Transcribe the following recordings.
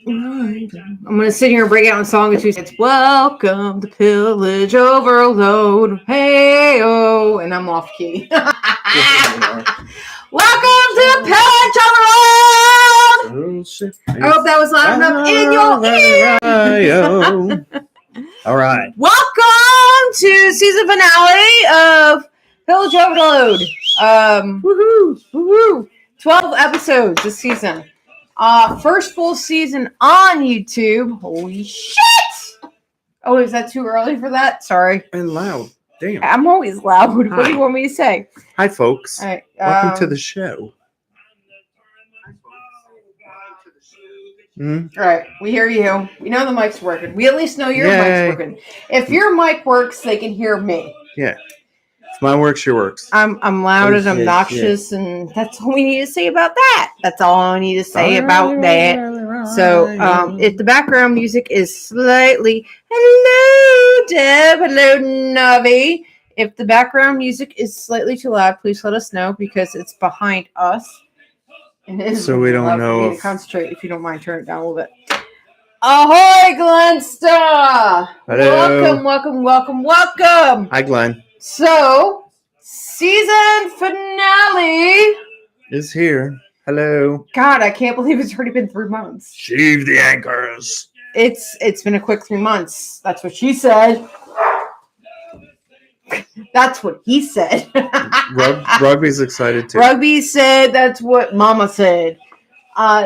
I'm going to sit here and break out in song in 2 seconds. Welcome to Pillage Overload. Hey-oh. And I'm off key. Welcome to Pillage Overload. I hope that was loud enough in your ear. All right. Welcome to season finale of Pillage Overload. Woohoo. 12 episodes this season. First full season on YouTube. Holy shit! Oh, is that too early for that? Sorry. And loud. Damn. I'm always loud. Hi. What do you want me to say? Hi, folks. All right, welcome to the show. All right, we hear you. We know the mic's working. We at least know your mic's working. If your mic works, they can hear me. Yeah. If mine works, your works. I'm loud and obnoxious, and that's all we need to say about that. That's all I need to say about that. So, if the background music is slightly, hello, Deb, hello, Navi. If the background music is slightly too loud, please let us know because it's behind us. And it is so we don't know. For me to concentrate. If you don't mind, turn it down a little bit. Ahoy, Glenn Star! Hello. Welcome. Hi, Glenn. So, season finale is here. Hello. God, I can't believe it's already been 3 months. Sheave the anchors. It's been a quick 3 months. That's what she said. That's what he said. Rugby's excited too. Rugby said that's what Mama said.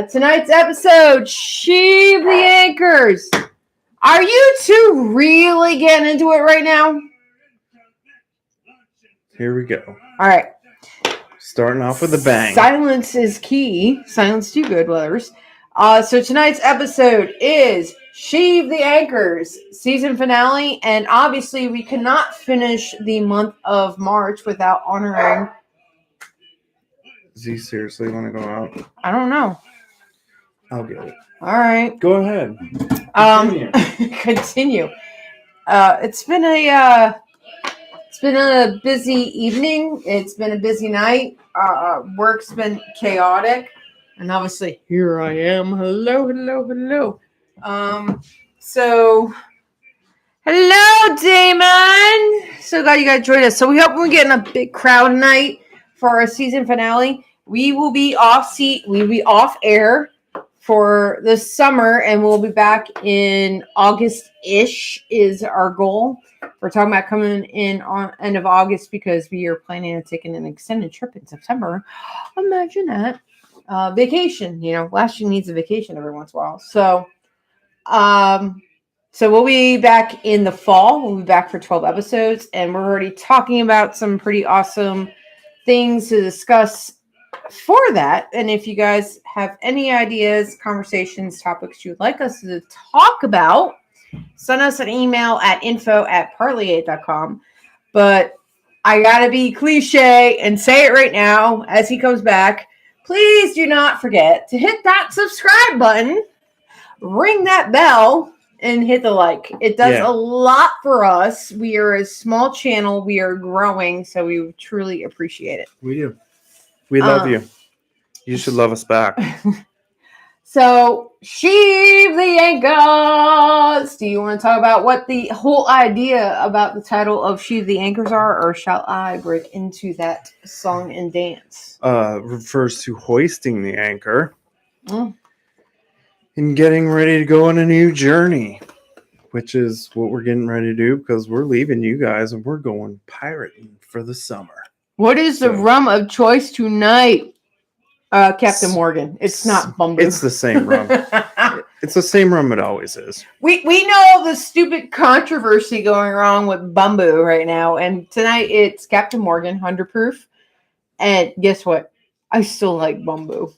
Tonight's episode, Sheave the anchors. Are you two really getting into it right now? Here we go. All right. Starting off with a bang. Silence is key. Silence do good, brothers. So tonight's episode is Sheave the Anchors, season finale. And obviously we cannot finish the month of March without honoring. Does he seriously want to go out? I don't know. I'll get it. All right. Go ahead. Continue. It's been a busy evening. It's been a busy night. Work's been chaotic. And obviously, here I am. Hello. So, hello, Damon. So glad you guys joined us. So we hope we're getting a big crowd tonight for our season finale. We will be off air for the summer, and we'll be back in August-ish is our goal. We're talking about coming in on end of August because we are planning on taking an extended trip in September. Imagine that. Vacation, last year needs a vacation every once in a while. So we'll be back in the fall. We'll be back for 12 episodes, and we're already talking about some pretty awesome things to discuss for that. And if you guys have any ideas, conversations, topics you'd like us to talk about, send us an email at info@parlay8.com. But I gotta be cliche and say it right now as he comes back. Please do not forget to hit that subscribe button, ring that bell, and hit the like. It does a lot for us. We are a small channel. We are growing, so we truly appreciate it. We do. We love you. You should love us back. So, Sheave the Anchors. Do you want to talk about what the whole idea about the title of Sheave the Anchors are, or shall I break into that song and dance? Refers to hoisting the anchor and getting ready to go on a new journey, which is what we're getting ready to do because we're leaving you guys and we're going pirating for the summer. What is the rum of choice tonight? Captain Morgan. It's not Bumbu. It's the same rum. It's the same rum it always is. We know the stupid controversy going wrong with Bumbu right now, and tonight it's Captain Morgan, 100 proof. And guess what? I still like Bumbu.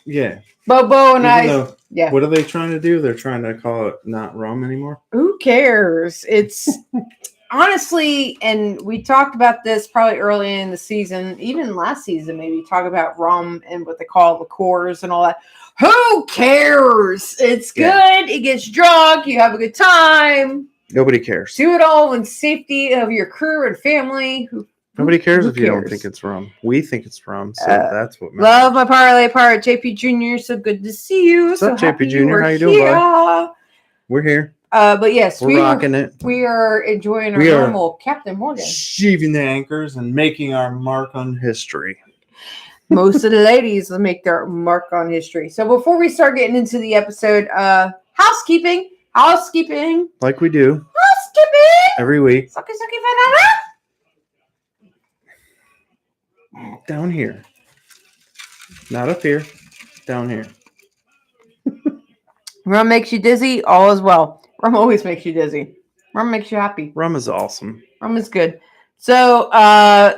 Yeah. Bobo and yeah. What are they trying to do? They're trying to call it not rum anymore? Who cares? It's honestly, and we talked about this probably early in the season, even last season, maybe talk about rum and what they call liqueurs and all that. Who cares? It's good. It gets drunk. You have a good time. Nobody cares. Do it all in safety of your crew and family. Nobody cares Who if you don't cares? think it's rum. We think it's rum, so that's what matters. Love my parlay pirate, JP Jr. So good to see you. What's so up, happy JP you Jr.? were How you doing, here. bud? We're here. But yes, We're rocking it. We are enjoying our We are normal Captain Morgan. Sheaving the anchors and making our mark on history. Most of the ladies will make their mark on history. So before we start getting into the episode, housekeeping. Like we do. Housekeeping. Every week. Sucky, banana. Down here. Not up here. Down here. Rum makes you dizzy, all is well. Rum always makes you dizzy. Rum makes you happy. Rum is awesome. Rum is good. So,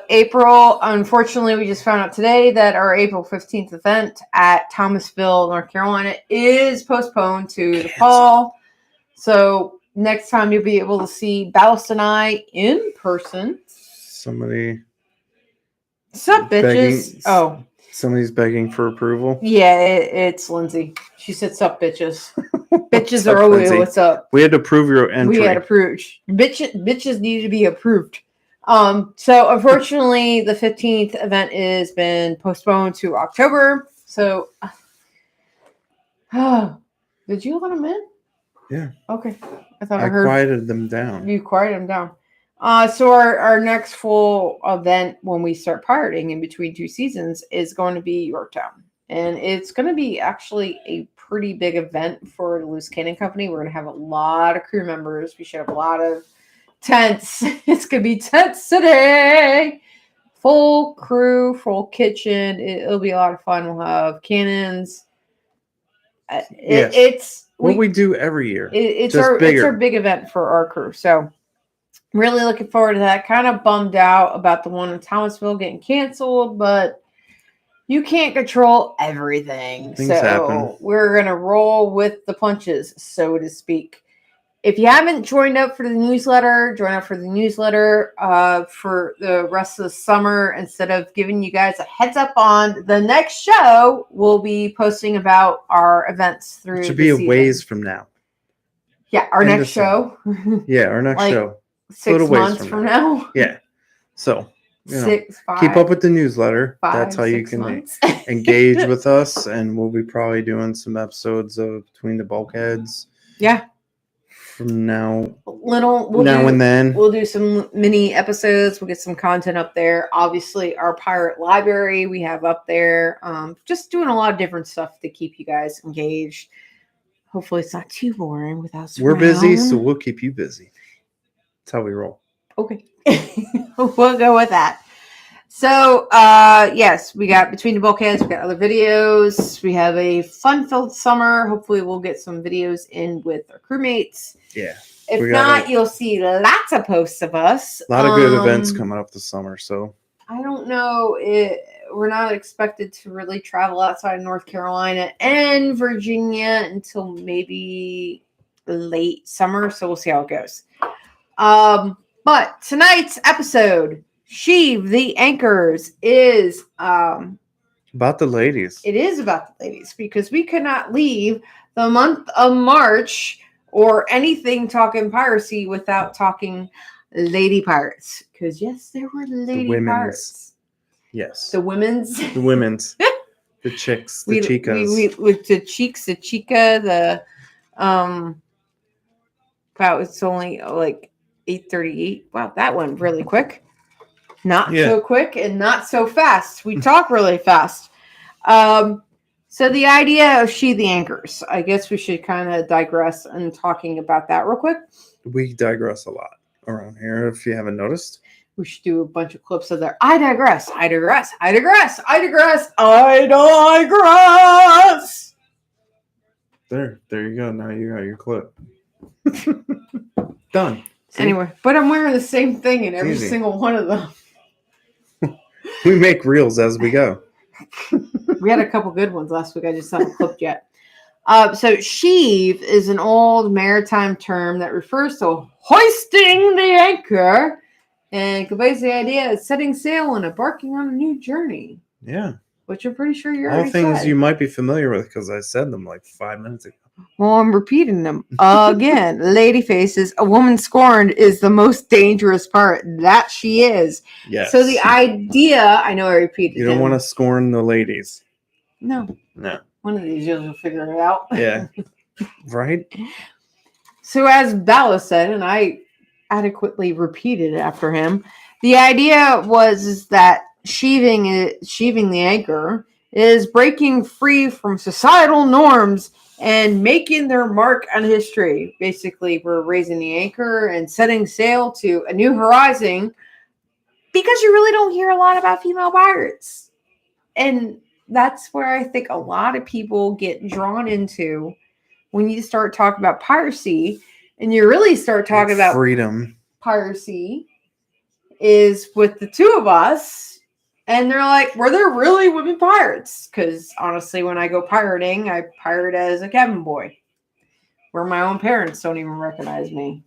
April, unfortunately, we just found out today that our April 15th event at Thomasville, North Carolina is postponed to the fall. So, next time you'll be able to see Ballast and I in person. Somebody. Sup, bitches? Oh. Somebody's begging for approval. Yeah, it's Lindsay. She said, sup, bitches. Bitches are always what's up. We had to approve your entry. We had approved. Bitches need to be approved. So unfortunately, the 15th event has been postponed to October. So, did you let them in? Yeah. Okay. I thought I heard. Quieted them down. You quieted them down. So our next full event when we start pirating in between two seasons is going to be Yorktown. And it's going to be actually a pretty big event for the Loose Cannon Company. We're going to have a lot of crew members. We should have a lot of tents. It's going to be tent city. Full crew, full kitchen. It'll be a lot of fun. We'll have cannons. It's what we do every year. It's our big event for our crew. So really looking forward to that. Kind of bummed out about the one in Thomasville getting canceled, but you can't control everything. Things happen. We're going to roll with the punches, so to speak. If you haven't joined up for the newsletter, join up for the newsletter for the rest of the summer. Instead of giving you guys a heads up on the next show, we'll be posting about our events through It should be a ways from now. Yeah, our next show. Yeah, our next show. 6 months from now. Yeah. So, keep up with the newsletter. That's how you can engage with us. And we'll be probably doing some episodes of Between the Bulkheads. Yeah. From now. And then. We'll do some mini episodes. We'll get some content up there. Obviously, our pirate library we have up there. Just doing a lot of different stuff to keep you guys engaged. Hopefully, it's not too boring with us. We're busy, so we'll keep you busy. That's how we roll. Okay. We'll go with that. So, yes, we got Between the Bulkheads. We got other videos. We have a fun-filled summer. Hopefully, we'll get some videos in with our crewmates. Yeah. If not, you'll see lots of posts of us. A lot of good events coming up this summer. So I don't know. We're not expected to really travel outside of North Carolina and Virginia until maybe late summer. So we'll see how it goes. But tonight's episode, Sheave the Anchors, is about the ladies. It is about the ladies because we could not leave the month of March or anything talking piracy without talking lady pirates. Because yes, there were lady pirates. Yes. The women's. The women's. The chicks. The chicas. With the cheeks, the chica, the wow, it's only like 8:38. Wow, that went really quick. Not so quick and not so fast. We talk really fast. So the idea of Sheave the Anchors, I guess we should kind of digress in talking about that real quick. We digress a lot around here, if you haven't noticed. We should do a bunch of clips of there. I digress. There you go. Now you got your clip. Done. See? Anyway, but I'm wearing the same thing in every single one of them. We make reels as we go. We had a couple good ones last week. I just haven't clipped yet. So sheave is an old maritime term that refers to hoisting the anchor and conveys the idea of setting sail and embarking on a new journey. Yeah. which I'm pretty sure you're all things you might be familiar with because I said them like 5 minutes ago. Well, I'm repeating them again. Lady faces. A woman scorned is the most dangerous part. That she is. Yes. So the idea, I know I repeated. You don't want to scorn the ladies. No. One of these years we'll figure it out. Yeah. Right. So as Bella said, and I adequately repeated it after him, the idea was that sheaving the anchor is breaking free from societal norms and making their mark on history. Basically, we're raising the anchor and setting sail to a new horizon because you really don't hear a lot about female pirates. And that's where I think a lot of people get drawn into when you start talking about piracy and you really start talking about freedom. Piracy is with the two of us. And they're like, were there really women pirates? Because honestly, when I go pirating, I pirate as a cabin boy, where my own parents don't even recognize me.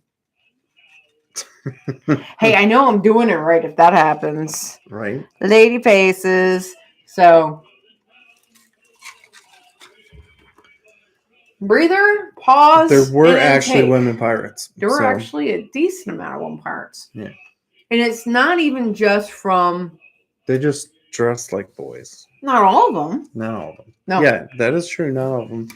Hey, I know I'm doing it right if that happens. Right. Lady faces. So, breather, pause. There were actually women pirates. There were actually a decent amount of women pirates. Yeah. And it's not even just from... They just dressed like boys. Not all of them. Not all of them. No. Yeah, that is true. Not all of them.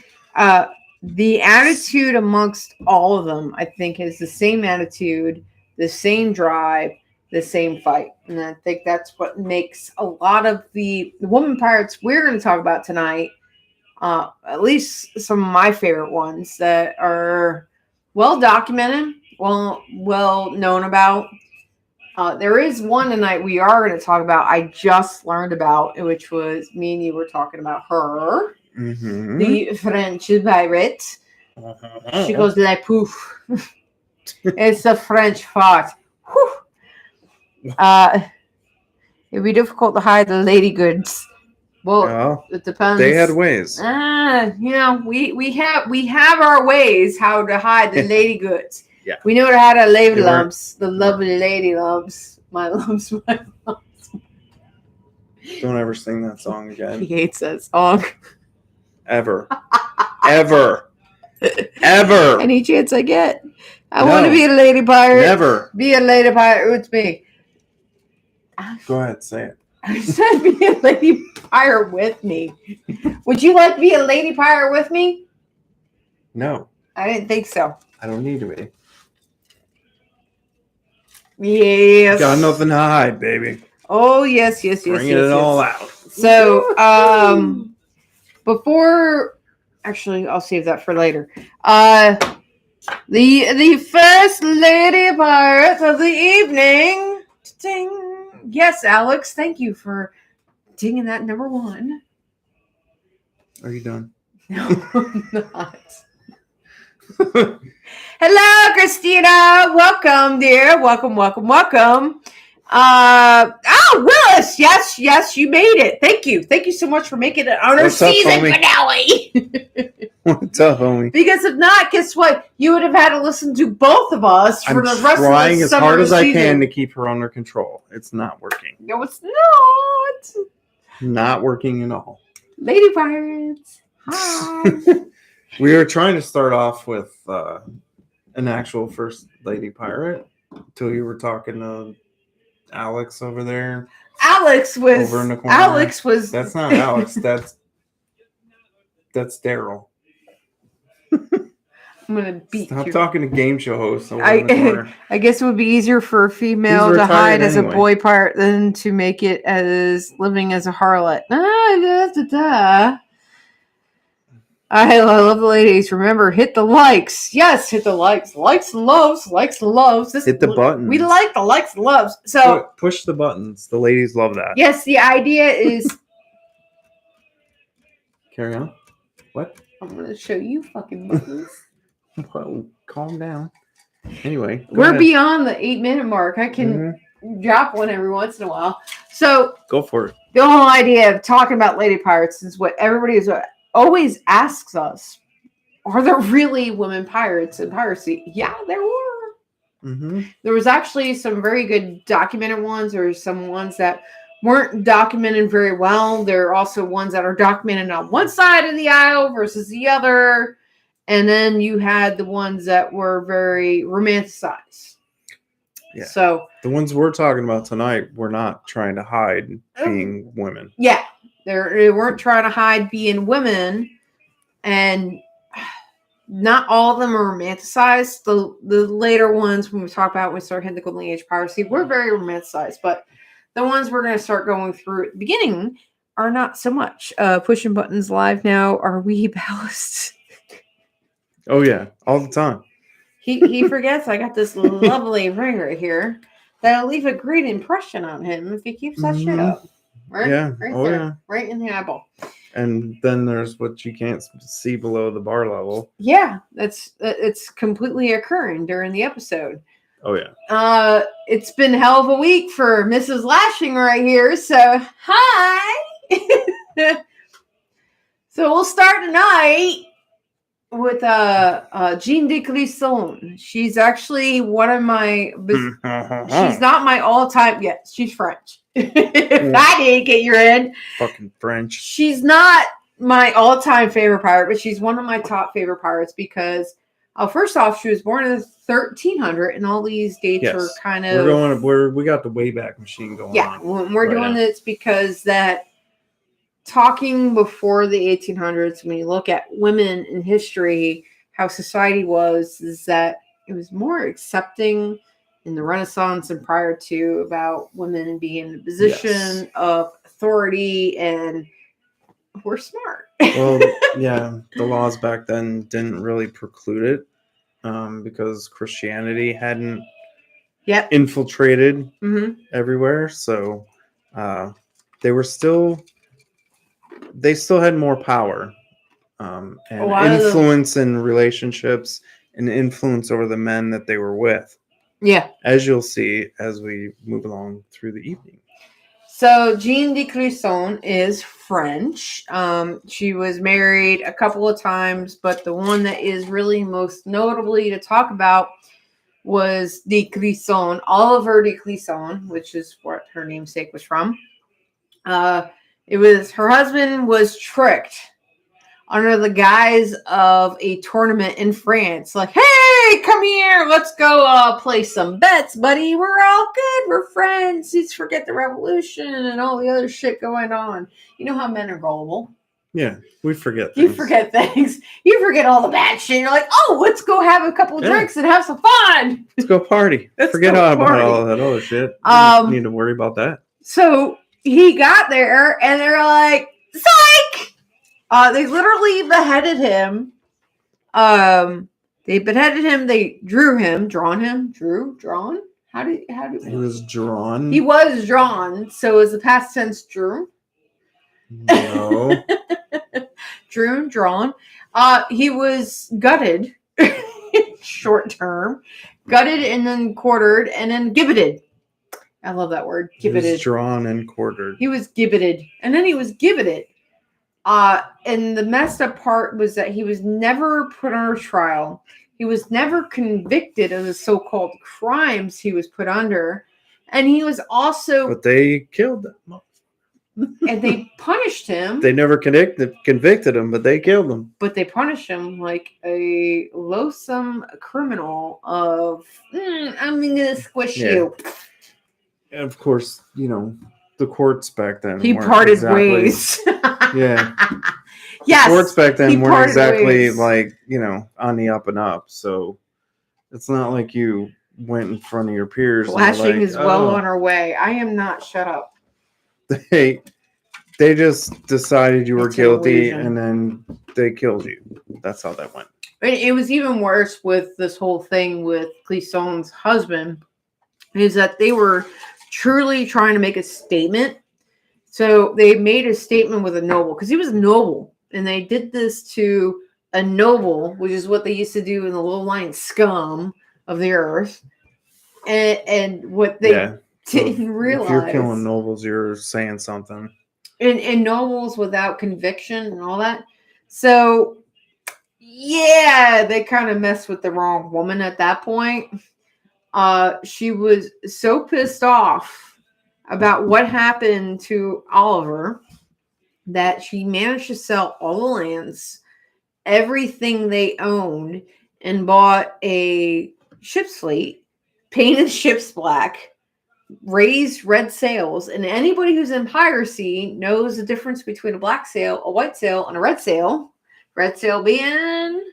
The attitude amongst all of them, I think, is the same attitude, the same drive, the same fight. And I think that's what makes a lot of the women pirates we're going to talk about tonight, at least some of my favorite ones that are well documented, well known about. There is one tonight we are going to talk about. I just learned about, which was me and you were talking about her, the French pirate. She goes like poof. It's a French fart. It'd be difficult to hide the lady goods. Well, it depends. They had ways. We have our ways how to hide the lady goods. Yeah. We know how to lady lumps, the lovely lady lumps. My lumps, my lumps. Don't ever sing that song again. He hates that song. Ever. Ever. Ever. Any chance I get. I want to be a lady pirate. Never. Be a lady pirate with me. Go ahead, say it. I said be a lady pirate with me. Would you like to be a lady pirate with me? No. I didn't think so. I don't need to be. Yes. Got nothing to hide, baby. Oh, yes. Bringing it all out. So, before... Actually, I'll save that for later. The first lady pirate of the evening. Ding. Yes, Alex, thank you for dinging that number one. Are you done? No, I'm not. Hello, Christina. Welcome, dear. Welcome. Willis. Yes, you made it. Thank you. Thank you so much for making it on our season finale. What's up, homie? Because if not, guess what? You would have had to listen to both of us for the rest of the summer. I'm trying as hard as I can to keep her under control. It's not working. No, it's not. Not working at all. Lady pirates. Hi. We were trying to start off with an actual first lady pirate until you were talking to Alex over there. Alex was over in the corner. Alex was. That's not Alex. That's Daryl. I'm gonna beat you. Stop talking to game show hosts over in the corner. I guess it would be easier for a female to hide as a boy pirate than to make it as living as a harlot. I love the ladies. Remember, hit the likes. Yes, hit the likes. Likes and loves. Hit the buttons. We like the likes and loves. So push the buttons. The ladies love that. Yes, the idea is. Carry on. What? I'm going to show you fucking buttons. Whoa, calm down. Anyway. We're beyond the 8-minute mark. I can drop one every once in a while. So. Go for it. The whole idea of talking about lady pirates is what everybody always asks us. Are there really women pirates in piracy? Yeah, there were. There was actually some very good documented ones or some ones that weren't documented very well. There are also ones that are documented on one side of the aisle versus the other. And then you had the ones that were very romanticized. Yeah. So the ones we're talking about tonight were not trying to hide being women. Yeah. They weren't trying to hide being women. And not all of them are romanticized. The later ones, when we start hitting the golden age piracy, were very romanticized. But the ones we're going to start going through at the beginning are not so much. Pushing Buttons Live now. Are we balanced? Oh, yeah. All the time. He forgets I got this lovely ring right here that'll leave a great impression on him if he keeps that shit up. Right? Yeah. Right oh, there. Yeah. Right in the eyeball. And then there's what you can't see below the bar level. Yeah. It's completely occurring during the episode. Oh, yeah. It's been hell of a week for Mrs. Lashing right here. So, hi. So we'll start tonight with Jean de Clisson. She's actually one of my. She's not my all-time. Yes, she's French. If I didn't get your head. Fucking French. She's not my all-time favorite pirate, but she's one of my top favorite pirates because. First off, she was born in 1300, and all these dates are kind of. We got the Wayback Machine going on. Yeah, we're doing this because that talking before the 1800s, when you look at women in history, how society was, is that it was more accepting in the Renaissance and prior to about women being in a position of authority, and we're smart. Well, yeah, the laws back then didn't really preclude it because Christianity hadn't infiltrated everywhere. So they still had more power and influence in relationships and influence over the men that they were with. Yeah. As you'll see as we move along through the evening. So Jean de Clisson is French. She was married a couple of times, but the one that is really most notably to talk about was de Clisson, Oliver de Clisson, which is what her namesake was from. It was her husband was tricked under the guise of a tournament in France. Like, hey, come here, let's go play some bets, buddy. We're all good. We're friends. Let's forget the revolution and all the other shit going on. You know how men are gullible. Yeah, we forget things. You forget things. You forget all the bad shit. You're like, oh, let's go have a couple of drinks and have some fun. Let's go party. Forget about all that other shit. You don't need to worry about that. So he got there, and they're like, psych! They literally beheaded him. They beheaded him. They drew him. Drawn? How do he was drawn? He was drawn. So is the past tense drew? No. Drew, drawn. He was gutted. Short term. Gutted and then quartered and then gibbeted. I love that word. Gibbeted. He was drawn and quartered. He was gibbeted. And then he was gibbeted. And the messed up part was that he was never put on a trial. He was never convicted of the so-called crimes he was put under. And he was also... But they killed him. And they punished him. They never convicted him, but they killed him. But they punished him like a loathsome criminal of, I'm going to squish you. And of course, the courts back then. He parted ways. Yeah. Yes. The courts back then weren't exactly on the up and up. So it's not like you went in front of your peers. Lashing is well on our way. I am not. Shut up. They just decided you were guilty and then they killed you. That's how that went. It was even worse with this whole thing with Clisson's husband, is that they were truly trying to make a statement. So they made a statement with a noble, because he was a noble, and they did this to a noble, which is what they used to do in the low-lying scum of the earth. And what they didn't realize. If you're killing nobles, you're saying something. And nobles without conviction and all that. So, yeah, they kind of messed with the wrong woman at that point. She was so pissed off about what happened to Oliver, that she managed to sell all the lands, everything they owned, and bought a ship's fleet, painted ships black, raised red sails. And anybody who's in piracy knows the difference between a black sail, a white sail, and a red sail. Red sail being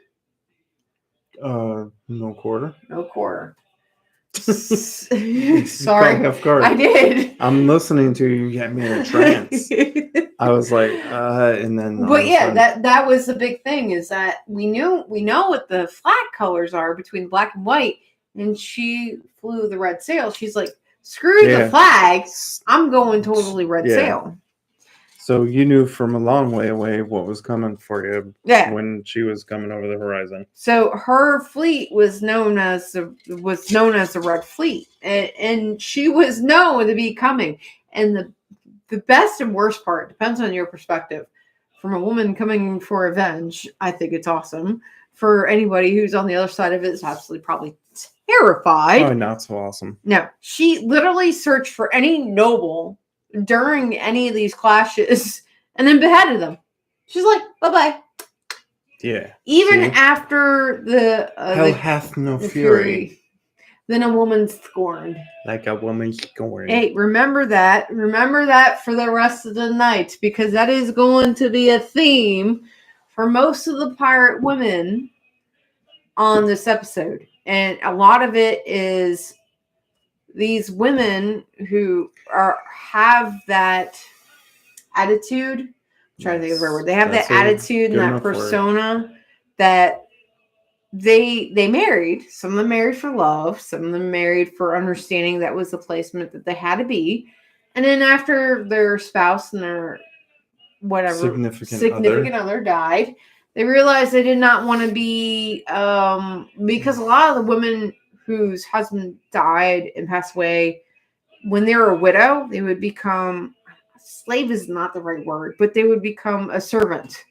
no quarter. no quarter. Sorry, of course. I did. I'm listening to you get me in a trance. I was like, and then. But yeah, that was the big thing, is that we know what the flag colors are between black and white, and she flew the red sail. She's like, screw the flag, I'm going totally red sail. So you knew from a long way away what was coming for you when she was coming over the horizon. So her fleet was known as the Red Fleet, and she was known to be coming. And the best and worst part depends on your perspective. From a woman coming for revenge, I think it's awesome. For anybody who's on the other side of it, is absolutely probably terrified. Probably not so awesome. No, she literally searched for any noble during any of these clashes and then beheaded them. She's like, bye-bye. Yeah. Even after the hell hath no fury. Then a woman scorned. Like a woman scorned. Hey, remember that. Remember that for the rest of the night, because that is going to be a theme for most of the pirate women on this episode. And a lot of it is these women who have that attitude. I'm trying to think of the right word. They have that attitude and that persona that they married. Some of them married for love. Some of them married for understanding that was the placement that they had to be. And then after their spouse and their whatever significant other died, they realized they did not want to be because a lot of the women whose husband died and passed away, when they were a widow, they would become, slave is not the right word, but they would become a servant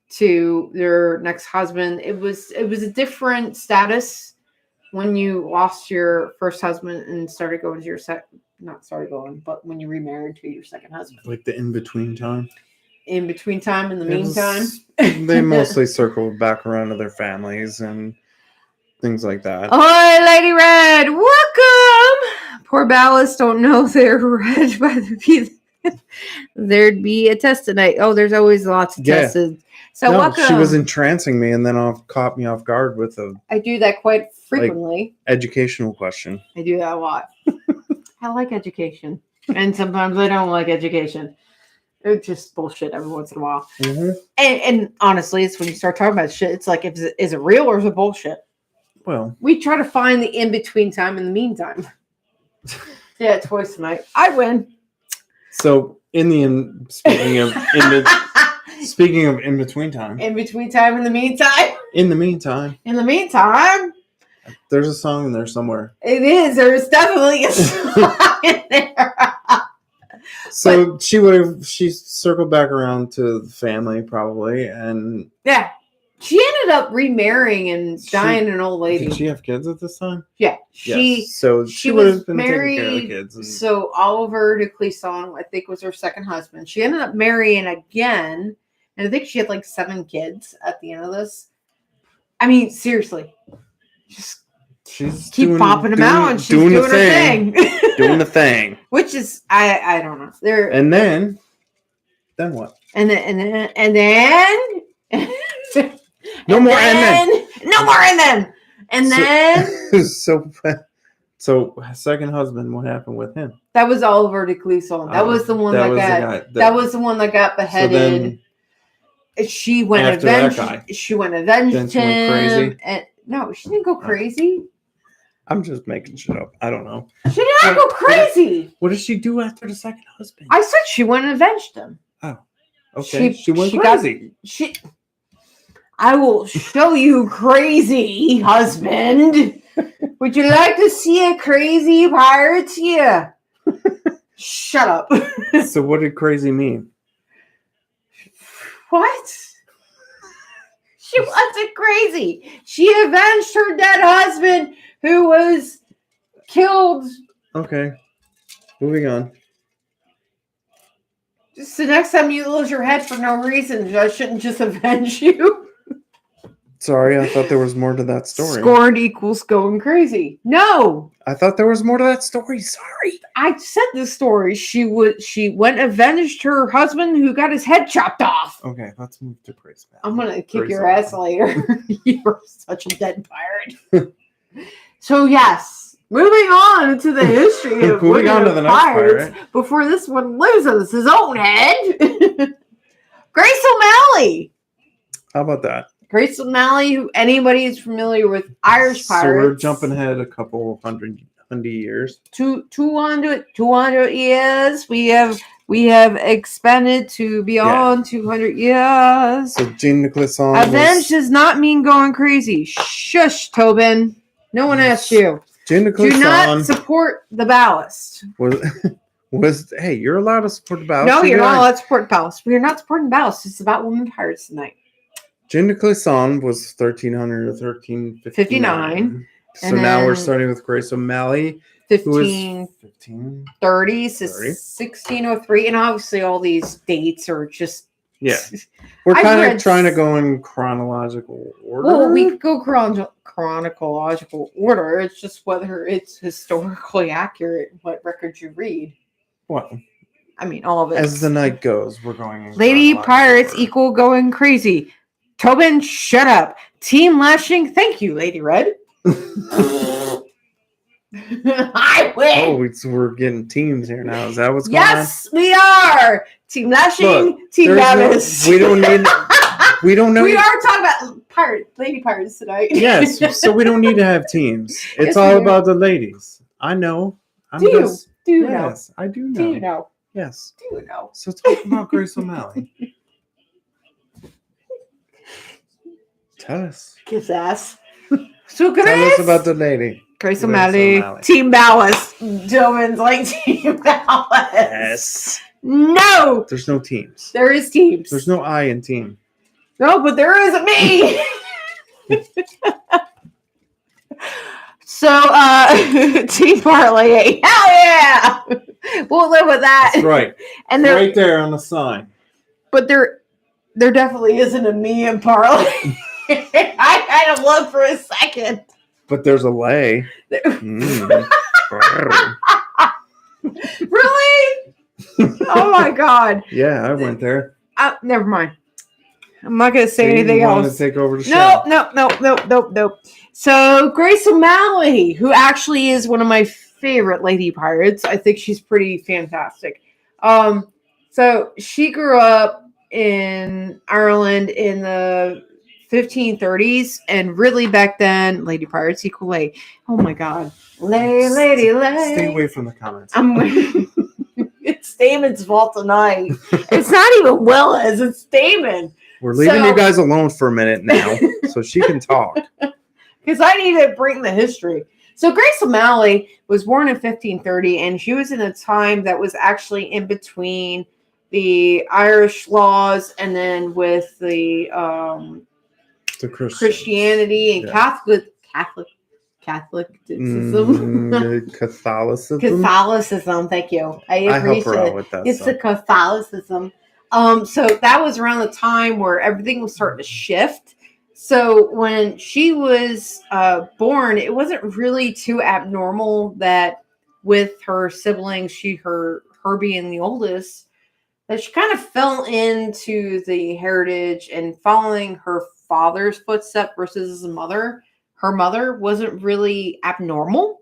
to their next husband. It was a different status when you lost your first husband and started going to your but when you remarried to your second husband. Like the in-between time? In between time, in the meantime? They mostly circled back around to their families and things like that. Ahoy, Lady Red! Welcome! Poor ballasts don't know they're red by the there'd be a test tonight. Oh, there's always lots of tests. So welcome. She was entrancing me and then caught me off guard with I do that quite frequently. Educational question. I do that a lot. I like education. And sometimes I don't like education. It's just bullshit every once in a while. Mm-hmm. And honestly, it's when you start talking about shit, it's like, is it real or is it bullshit? Well, we try to find the in-between time in the meantime. Yeah, twice tonight. I win. So speaking of in-between time. In-between time in the meantime. In the meantime. In the meantime. There's a song in there somewhere. It is. There's definitely a song in there. So she circled back around to the family probably, and yeah, she ended up remarrying and dying an old lady. Did she have kids at this time? Yeah, she would have been married, taking care of the kids. So Oliver de Clisson, I think, was her second husband. She ended up marrying again, and I think she had like 7 kids at the end of this. I mean, seriously, she's keep popping them out, and she's doing her thing. Doing the thing. Which is, I don't know. And then what? And then no more and then. And then so second husband, what happened with him? That was Oliver de Clisson. That was the one that was the one that got beheaded. So she went avenged him. She went crazy. And no, she didn't go crazy. I'm just making shit up. I don't know. She did not go crazy. What did she do after the second husband? I said she went and avenged him. Oh, okay. She went crazy. I will show you crazy, husband. Would you like to see a crazy pirate? Yeah. Shut up. So what did crazy mean? What? She wasn't crazy. She avenged her dead husband who was killed. Okay. Moving on. Just the next time you lose your head for no reason, I shouldn't just avenge you. Sorry, I thought there was more to that story. Scorned equals going crazy. No! I thought there was more to that story. Sorry. I said the story. She went avenged her husband who got his head chopped off. Okay, let's move to Grace. I'm gonna kick your ass later. You're such a dead pirate. So yes, moving on to the history of moving on to the next pirates before this one loses his own head. Grace O'Malley. How about that? Grace O'Malley, who anybody is familiar with Irish pirates. So we're jumping ahead a couple hundred years. 200 years. We have expanded to beyond 200 years. So Jean Nicholson. Avenge does not mean going crazy. Shush, Tobin. No one asked you. Jean Nicholson. Do not support the ballast. Hey, you're allowed to support the ballast. No, you're not allowed to support the ballast. We are not supporting the ballast. It's about women pirates tonight. Jean Nicholson was 1300 to 1359. So now we're starting with Grace O'Malley. 1530 to 1603. And obviously all these dates are just... Yeah. We're kind of trying to go in chronological order. Well, we could go chronological order. It's just whether it's historically accurate what records you read. Well, I mean, all of it. As the night goes, we're going in Lady Pirates equal going crazy. Tobin, shut up. Team Lashing, thank you, Lady Red. I win. Oh, we're getting teams here now. Is that what's going on? Yes, we are. Team Lashing, Team Bravest. We don't need. We don't know. We are talking about lady pirates tonight. Yes, so we don't need to have teams. It's all about the ladies. I know. Do you know? Yes, I do know. Do you know? Yes. Do you know? So talk about Grace O'Malley. Tell us. Kiss ass. So Tell us about the lady. Grace O'Malley. Team Ballast. Tobin's like Team Ballast. Yes. No. There's no teams. There is teams. There's no I in team. No, but there is a me. So, Team Parlay. Hell yeah. We'll live with that. That's right. And right there on the sign. But there definitely isn't a me in Parlay. I kind of looked for a second. But there's a lay. Really? Oh my God. Yeah, I went there. Never mind. I'm not going to say anything else. To take over the show. Nope. So Grace O'Malley, who actually is one of my favorite lady pirates. I think she's pretty fantastic. So she grew up in Ireland in the 1530s, and really back then, lady pirates equal lay. Oh my God. Lay. Stay away from the comments. It's Damon's fault tonight. It's not even Willa's, it's Damon. We're leaving you guys alone for a minute now, so she can talk. Because I need to bring the history. So Grace O'Malley was born in 1530, and she was in a time that was actually in between the Irish laws and then with the Christianity and Catholicism. Thank you. I help her out with that. It's the Catholicism. So that was around the time where everything was starting to shift. So when she was born, it wasn't really too abnormal that with her siblings, her being the oldest, that she kind of fell into the heritage and following her father's footsteps versus his mother. Her mother wasn't really abnormal.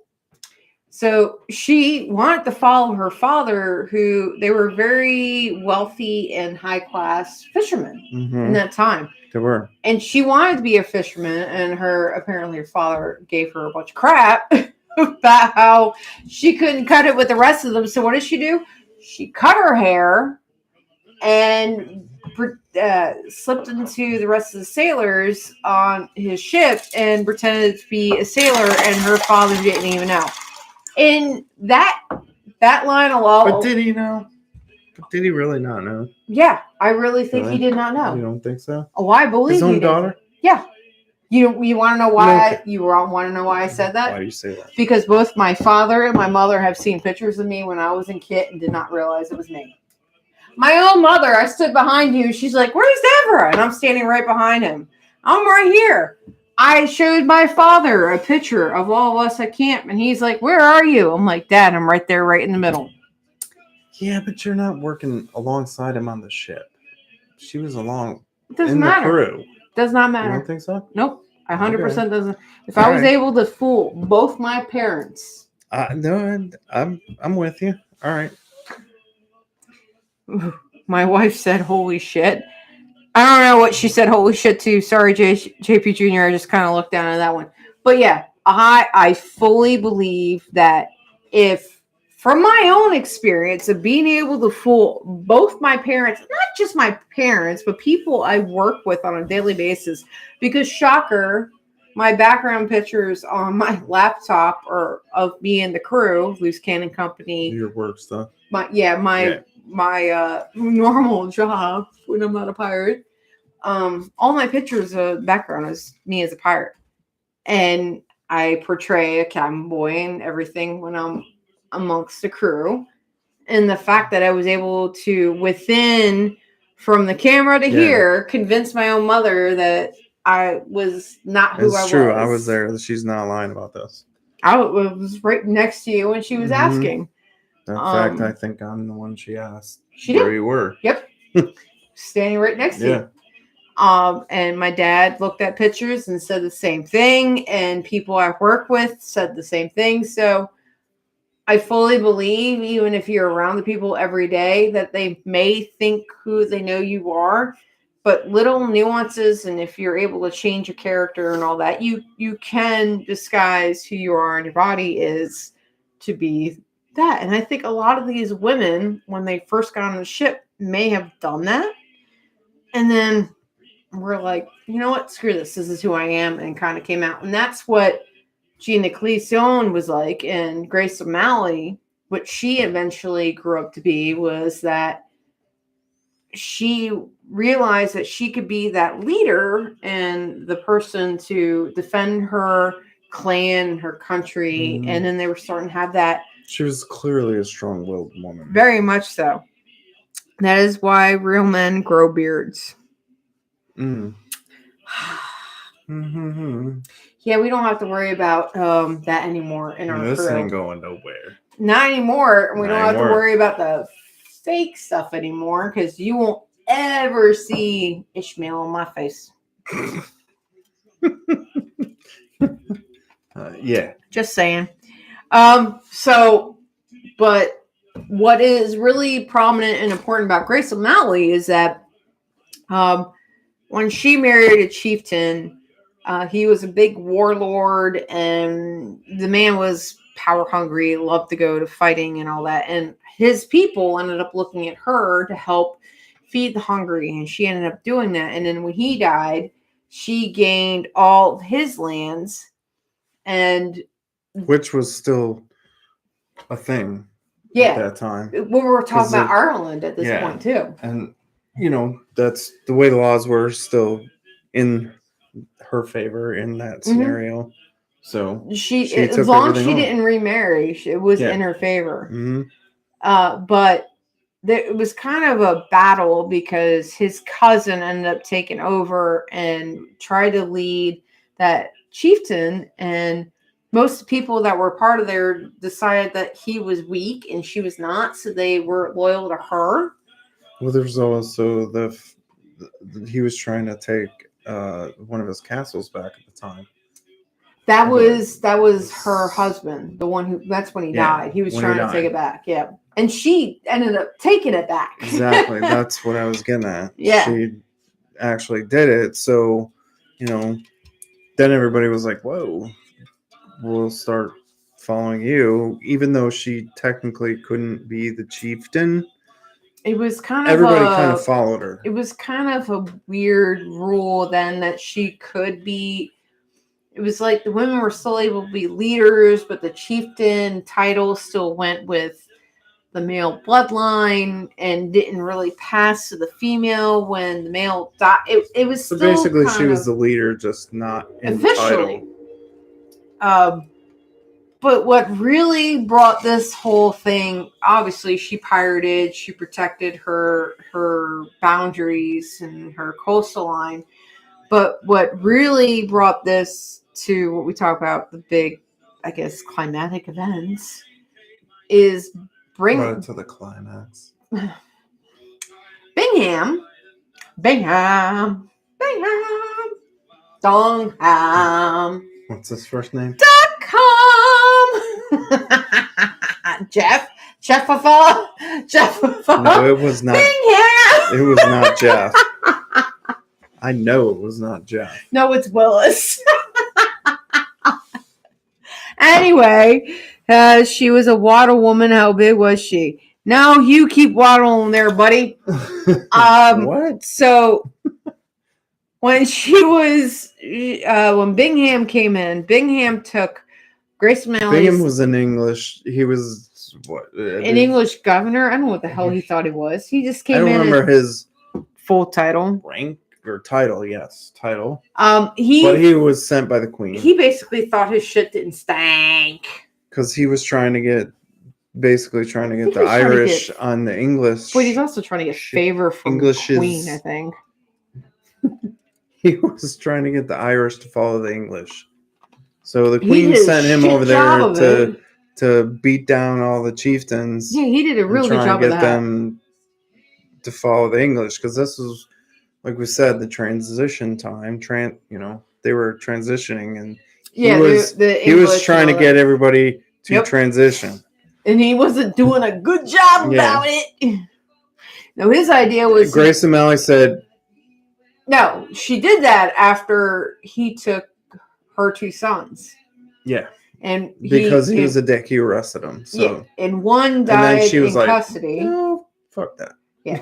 So she wanted to follow her father, who they were very wealthy and high-class fishermen in that time. They were. And she wanted to be a fisherman, and apparently her father gave her a bunch of crap about how she couldn't cut it with the rest of them. So what did she do? She cut her hair and slipped into the rest of the sailors on his ship and pretended to be a sailor, and her father didn't even know. In that line alone. But did he know? Did he really not know? Yeah, I really think he did not know. You don't think so? Oh, I believe his own daughter. Yeah. You want to know why? You want to know why I said that? Why do you say that? Because both my father and my mother have seen pictures of me when I was a kid and did not realize it was me. My own mother, I stood behind you. She's like, where's Deborah? And I'm standing right behind him. I'm right here. I showed my father a picture of all of us at camp, and he's like, where are you? I'm like, Dad, I'm right there, right in the middle. Yeah, but you're not working alongside him on the ship. She was along Doesn't in matter. the crew. Does not matter. You don't think so? Nope. 100% Okay. doesn't. If All I was right. able to fool both my parents. No, I'm with you. All right. My wife said, holy shit. I don't know what she said, holy shit, to. Sorry, JP Jr. I just kind of looked down at that one. But yeah, I fully believe that if, from my own experience of being able to fool both my parents, not just my parents, but people I work with on a daily basis, because shocker, my background pictures on my laptop are of me and the crew, Loose Cannon Company. Your work stuff. My normal job when I'm not a pirate. All my pictures of background is me as a pirate, and I portray a cabin boy and everything when I'm amongst the crew. And the fact that I was able to, within from the camera to here, convince my own mother that I was not who I was. It's true. I was there. She's not lying about this. I was right next to you when she was asking. In fact, I think I'm the one she asked. She did. Where you were. Yep. Standing right next to you. And my dad looked at pictures and said the same thing. And people I work with said the same thing. So I fully believe, even if you're around the people every day, that they may think who they know you are. But little nuances, and if you're able to change your character and all that, you can disguise who you are and your body is to be that. And I think a lot of these women, when they first got on the ship, may have done that. And then we're like, you know what? Screw this. This is who I am. And kind of came out. And that's what Gina Cleason was like. And Grace O'Malley, what she eventually grew up to be, was that she realized that she could be that leader and the person to defend her clan, her country. And then they were starting to have that. She was clearly a strong-willed woman. Very much so. That is why real men grow beards. Yeah, we don't have to worry about that anymore in our crew. This ain't going nowhere. Not anymore. We don't have to worry about the fake stuff anymore, because you won't ever see Ishmael on my face. Yeah. Just saying. But what is really prominent and important about Grace O'Malley is that when she married a chieftain, he was a big warlord, and the man was power hungry, loved to go to fighting and all that. And his people ended up looking at her to help feed the hungry, and she ended up doing that. And then when he died, she gained all of his lands, and which was still a thing at that time. We were talking about Ireland at this point too. And that's the way the laws were still in her favor in that scenario. So she as long as she didn't remarry, it was in her favor. But it was kind of a battle, because his cousin ended up taking over and tried to lead that chieftain, and most people that were part of there decided that he was weak and she was not, so they were loyal to her. Well, there's also he was trying to take one of his castles back at the time. That was her husband, the one who. That's when he died. He was trying to take it back. Yeah, and she ended up taking it back. Exactly. That's what I was getting at. Yeah, she actually did it. So, then everybody was like, "Whoa, we'll start following you," even though she technically couldn't be the chieftain. It was kind of everybody kind of followed her. It was kind of a weird rule then that she could be. It was like the women were still able to be leaders, but the chieftain title still went with the male bloodline and didn't really pass to the female when the male died. It was still basically she was the leader, just not in officially. the title. But what really brought this whole thing, obviously she pirated, she protected her boundaries and her coastal line. But what really brought this to what we talk about, the big, I guess, climatic events, is Brought it to the climax. Bingham, Dongham. What's his first name? .com. Jeff. No, it was not. Bingham. It was not Jeff. I know it was not Jeff. No, it's Willis. Anyway, she was a water woman. How big was she? No, you keep waddling there, buddy. What? So when she was, when Bingham came in, Bingham took Grace O'Malley's. Bingham was in English. He was what? An English governor. I don't know what the hell he thought he was. He just came in. I don't remember his full title. Rank or title? Yes, title. But he was sent by the Queen. He basically thought his shit didn't stink because he was trying to get the Irish on the English. But he's also trying to get favor from the Queen, I think. He was trying to get the Irish to follow the English. So the Queen sent him over there to beat down all the chieftains. Yeah, he did a really good job of that. Get them to follow the English, because this was, like we said, the transition time. They were transitioning, and he was trying to get everybody to transition. And he wasn't doing a good job about it. No, his idea was... Grace O'Malley said... No, she did that after he took her 2 sons. Yeah. And because he was a dick, he arrested him. So. Yeah, and one died in custody. No, fuck that. Yeah.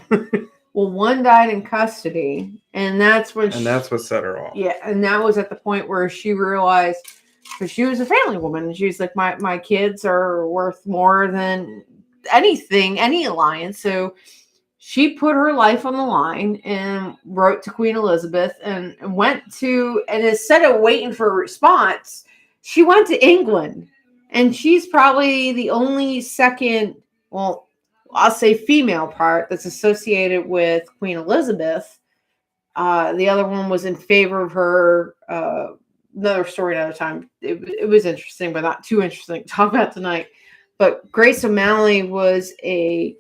Well, one died in custody, and that's when that's what set her off. Yeah, and that was at the point where she realized, because she was a family woman, and she was like, my kids are worth more than anything, any alliance. So she put her life on the line and wrote to Queen Elizabeth and went to, and instead of waiting for a response, she went to England. And she's probably the only second, well, I'll say female part that's associated with Queen Elizabeth. The other one was in favor of her. Another story another time. It was interesting, but not too interesting to talk about tonight. But Grace O'Malley was a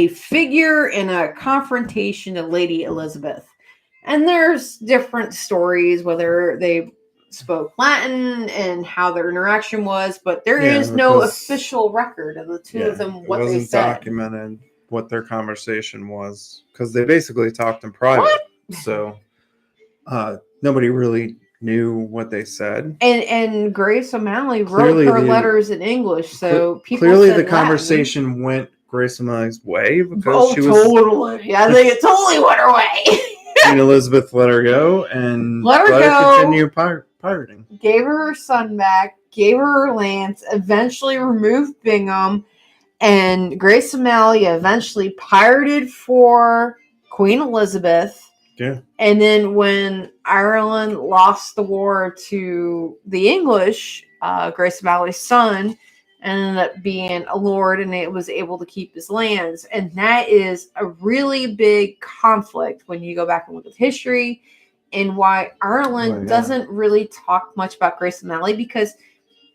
figure in a confrontation to Lady Elizabeth. And there's different stories, whether they spoke Latin and how their interaction was, but there is no official record of the two of them, what they said. It wasn't documented what their conversation was, because they basically talked in private. What? So nobody really knew what they said. And Grace O'Malley wrote her letters in English, so people clearly said the conversation went Grace O'Malley's way, because she was totally. Yeah, I think it totally went her way. Queen Elizabeth let her go and let her continue pirating. Gave her son back, gave her her lands, eventually removed Bingham, and Grace O'Malley eventually pirated for Queen Elizabeth. Yeah. And then when Ireland lost the war to the English, Grace O'Malley's son ended up being a lord, and it was able to keep his lands. And that is a really big conflict when you go back and look at history, and why Ireland doesn't really talk much about Grace O'Malley, because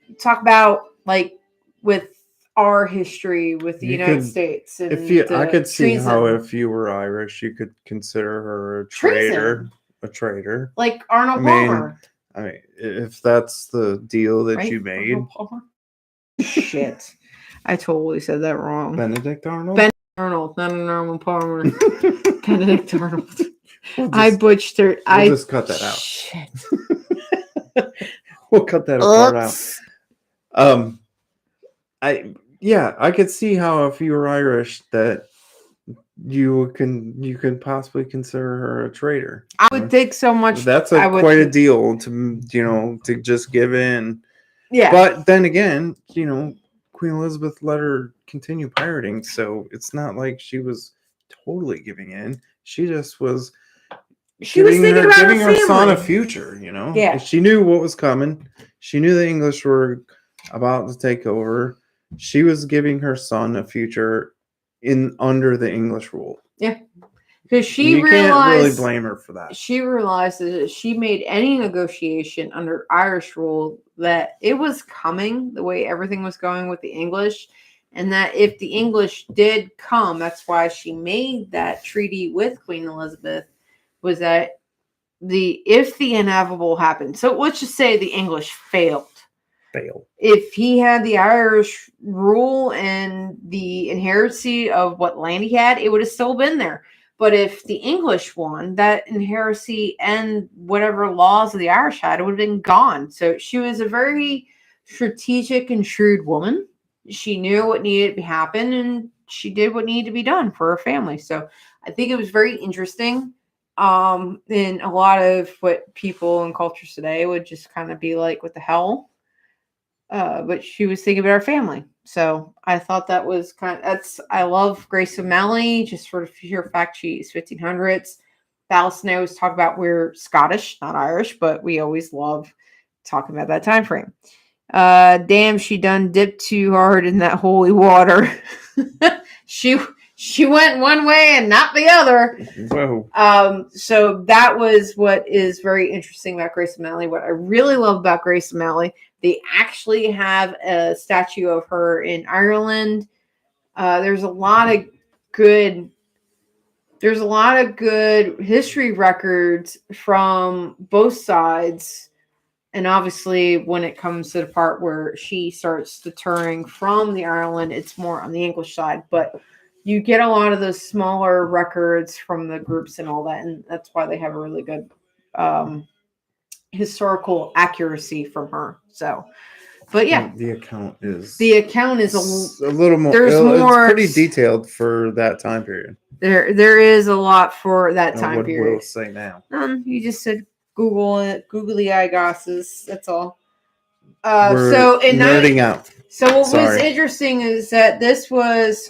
you talk about, like, with our history with the United States. And I could see how if you were Irish, you could consider her a traitor. A traitor. Like Arnold Palmer. I mean, if that's the deal that you made. Shit. I totally said that wrong. Benedict Arnold? Benedict Arnold, not an Arnold Palmer. Benedict Arnold. I butched her. We'll just cut that out. Shit. We'll cut that part out. I could see how if you were Irish that you can possibly consider her a traitor. I would think so much. That's quite a deal to just give in. Yeah. But then again, Queen Elizabeth let her continue pirating, so it's not like she was totally giving in. She just was giving her son a future, Yeah. She knew what was coming. She knew the English were about to take over, she was giving her son a future under the English rule. Yeah. Because she realized, can't really blame her for that. She realized that if she made any negotiation under Irish rule, that it was coming the way everything was going with the English, and that if the English did come, that's why she made that treaty with Queen Elizabeth, was that if the inevitable happened. So let's just say the English failed. If he had the Irish rule and the inheritance of what land he had, it would have still been there. But if the English won, that inheritance and whatever laws of the Irish had, it would have been gone. So she was a very strategic and shrewd woman. She knew what needed to happen, and she did what needed to be done for her family. So I think it was very interesting. And a lot of what people and cultures today would just kind of be like, what the hell? But she was thinking about her family. So I thought that was I love Grace O'Malley, just for the sheer fact she's 1500s. Dallas and I always talk about we're Scottish, not Irish, but we always love talking about that time frame. Damn, she done dipped too hard in that holy water. She went one way and not the other. Whoa. So that was what is very interesting about Grace O'Malley. What I really love about Grace O'Malley, they actually have a statue of her in Ireland. There's a lot of good history records from both sides. And obviously, when it comes to the part where she starts deterring from the Ireland, it's more on the English side. But you get a lot of those smaller records from the groups and all that. And that's why they have a really good historical accuracy from her. So, but yeah, the account is a little more. It's pretty detailed for that time period. There is a lot for that time period. What will say now? You just said Google it, googly eye glasses. That's all. So in nerding out. So what was interesting is that this was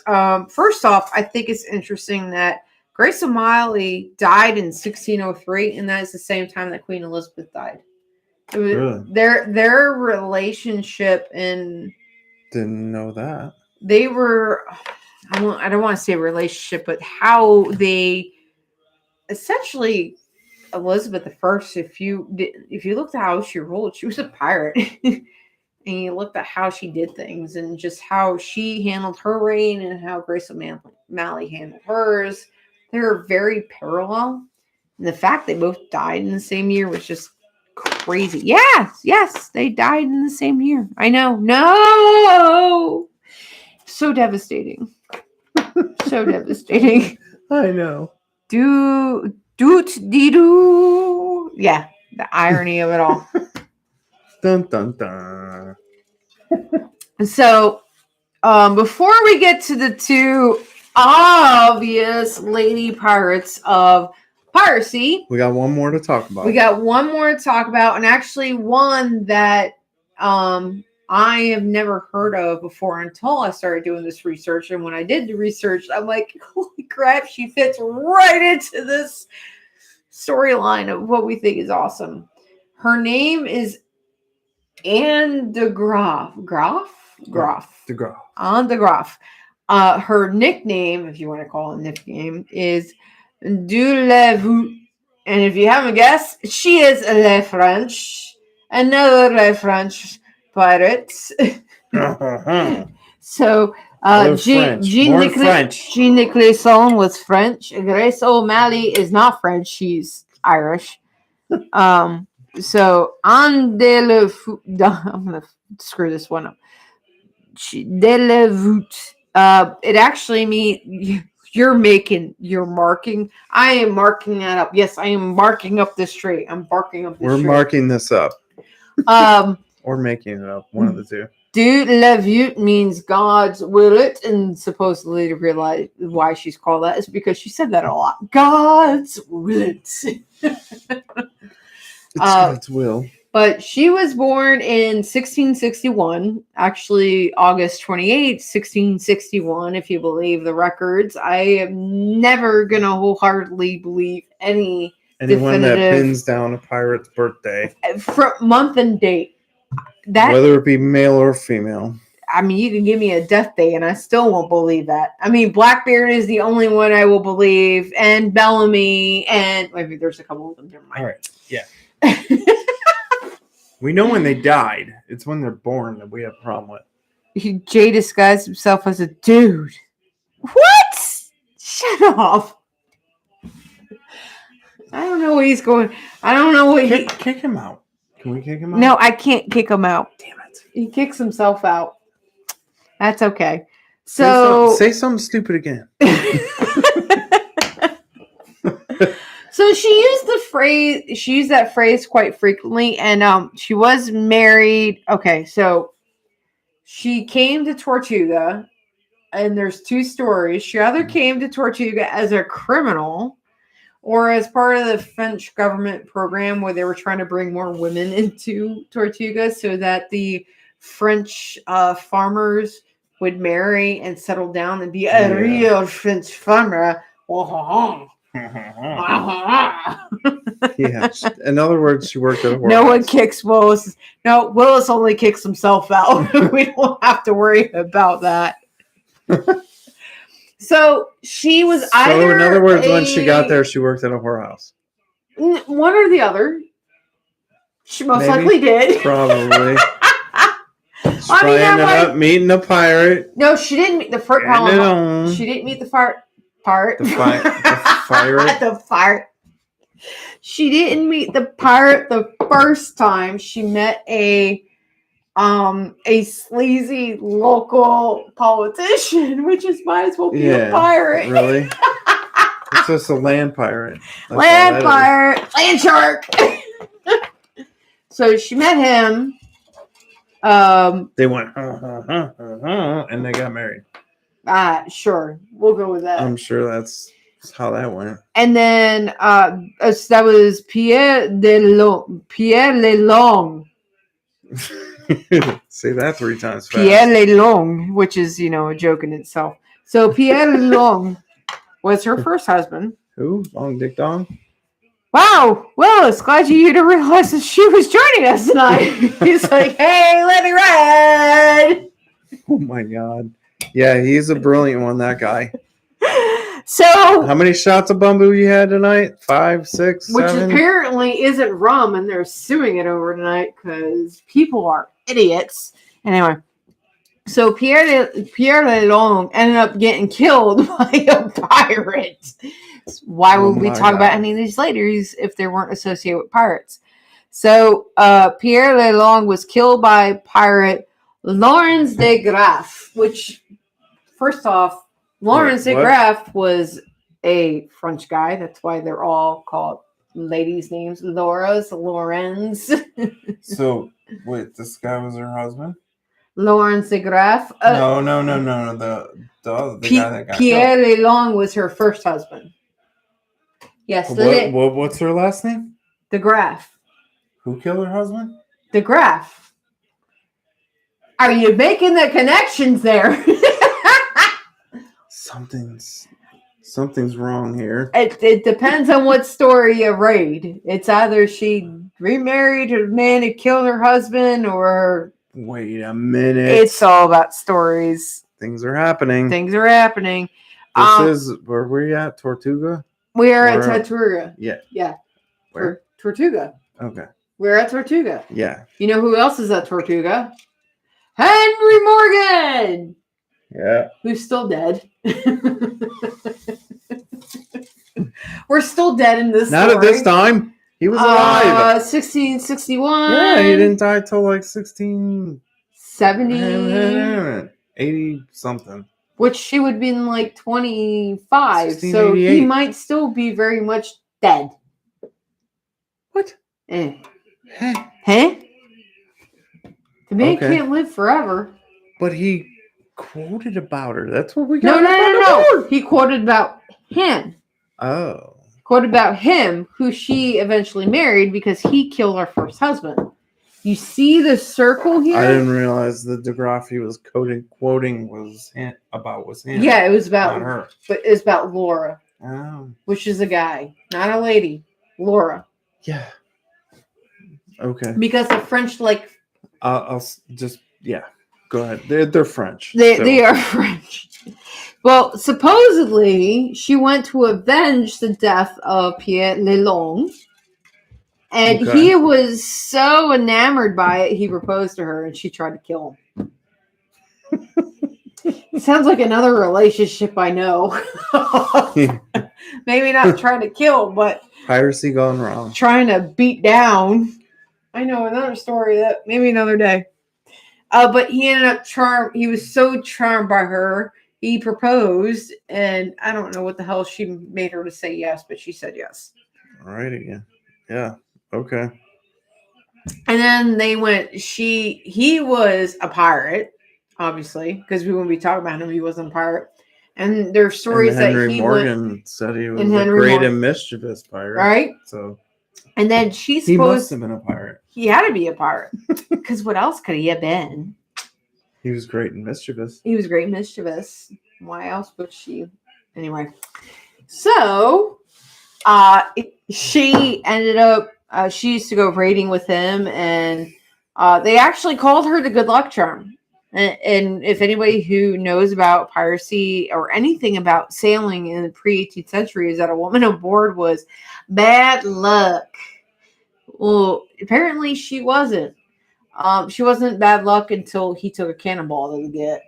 first off, I think it's interesting that Grace O'Malley died in 1603, and that is the same time that Queen Elizabeth died. It was really? Their relationship, and didn't know that. They were, I don't want to say relationship, but how they essentially, Elizabeth I, if you looked at how she ruled, she was a pirate. And you looked at how she did things and just how she handled her reign and how Grace O'Malley handled hers. They were very parallel. And the fact they both died in the same year was just crazy. Yes, they died in the same year. I know. No! So devastating. So devastating. I know. Yeah, the irony of it all. Dun, dun, dun. So, before we get to the two obvious lady pirates of piracy, we got one more to talk about. And actually one that I have never heard of before until I started doing this research. And when I did the research, I'm like, holy crap, she fits right into this storyline of what we think is awesome. Her name is Anne de Graaf. Anne de Graaf. Her nickname, if you want to call it a nickname, is de la Voûte. And if you haven't guessed, she is Le French. Another French pirate. So, Jean Nicholson was French. Grace O'Malley is not French. She's Irish. So, Anne de la Voûte. I'm going to screw this one up. De la Voûte. It actually means you're marking. I am marking that up. Yes, I am marking up this trait. I'm barking up this We're trait. Marking this up. Or making it up. One of the two. De la Voûte means God's will it, and supposedly to realize why she's called that is because she said that a lot. God's will it. It's God's will. But she was born in 1661, actually August 28, 1661, if you believe the records. I am never going to wholeheartedly believe anyone that pins down a pirate's birthday. Month and date. whether it be male or female. I mean, you can give me a death day and I still won't believe that. I mean, Blackbeard is the only one I will believe, and Bellamy, and maybe there's a couple of them. Never mind. All right. Yeah. We know when they died. It's when they're born that we have a problem with. Jay disguised himself as a dude. What? Shut up. I don't know what he's going. I don't know what Kick him out. Can we kick him out? No, I can't kick him out. Damn it. He kicks himself out. That's okay. So say something stupid again. So she used that phrase quite frequently, and she was married. Okay, so she came to Tortuga, and there's two stories. She either came to Tortuga as a criminal or as part of the French government program where they were trying to bring more women into Tortuga so that the French farmers would marry and settle down and be a real French farmer. Yeah. In other words, she worked at a whorehouse. No one kicks Willis. No, Willis only kicks himself out. We don't have to worry about that. So she was either. So in other words, when she got there, she worked at a whorehouse. One or the other. She most likely did. Probably. She ended up meeting a pirate. No, she didn't meet the first. She didn't meet the pirate. The pirate. She didn't meet the pirate the first time. She met a sleazy local politician, which is might as well be a pirate. Really? It's just a land pirate. Land pirate. Land shark. So she met him. They went, and they got married. Sure. We'll go with that. I'm sure that's how that went. And then that was Pierre Lelong. Say that 3 times fast. Pierre Lelong, which is, a joke in itself. So Pierre Lelong was her first husband. Who? Long Dick Dong? Wow, Willis, glad you to realize that she was joining us tonight. He's like, hey, let me ride. Oh my God. Yeah, he's a brilliant one, that guy. So, how many shots of bamboo you had tonight? 5, 6, 7? Which apparently isn't rum, and they're suing it over tonight because people are idiots. Anyway, so Pierre Lelong ended up getting killed by a pirate. Why would we talk about any of these ladies if they weren't associated with pirates? So Pierre Lelong was killed by pirate Lawrence de Graaf, which, first off, Lawrence de Graaf was a French guy. That's why they're all called ladies' names. Laura's, Lorenz. So, wait, this guy was her husband? Lawrence de Graaf. No. The guy that got Pierre killed. Lelong was her first husband. Yes. What's her last name? De Graaf. Who killed her husband? De Graaf. Are you making the connections there? Something's wrong here. It depends on what story you read. It's either she remarried a man who killed her husband, or wait a minute. It's all about stories. Things are happening. This is where we're at, Tortuga. We are at Tortuga. Yeah. Where? Tortuga. Okay. We're at Tortuga. Yeah. You know who else is at Tortuga? Henry Morgan. Yeah. Who's still dead. We're still dead in this Not story. at this time. He was alive. 1661. Yeah, he didn't die till like 1670. 80 something. Which she would have been like 25. So he might still be very much dead. What? Huh? Okay. The man can't live forever. But he quoted about her. That's what we got. No. He quoted about him. Oh. Quoted about him, who she eventually married because he killed her first husband. You see the circle here? I didn't realize the de Graaf he was quoting was about him. Yeah, it was about not her. But it was about Laura. Oh. Which is a guy, not a lady. Laura. Yeah. Okay. Because the French like Go ahead. They're French. They are French. Well, supposedly she went to avenge the death of Pierre Lelong, and he was so enamored by it he proposed to her, and she tried to kill him. Sounds like another relationship I know. Maybe not trying to kill, but piracy gone wrong. Trying to beat down. I know another story that maybe another day. But he ended up charmed. He was so charmed by her, he proposed, and I don't know what the hell she made her to say yes, but she said yes. All right again. Yeah. Okay. And then they went. He was a pirate, obviously, because we wouldn't be talking about him. He wasn't a pirate. And there are stories that Henry Morgan said he was a great and mischievous pirate, right? So. And then he must have been a pirate. He had to be a pirate. Because what else could he have been? He was great and mischievous. He was great and mischievous. Why else would she? Anyway. So, she ended up, she used to go raiding with him. And they actually called her the good luck charm. And if anybody who knows about piracy or anything about sailing in the pre-18th century is that a woman aboard was bad luck. Well, apparently she wasn't. She wasn't bad luck until he took a cannonball to the get.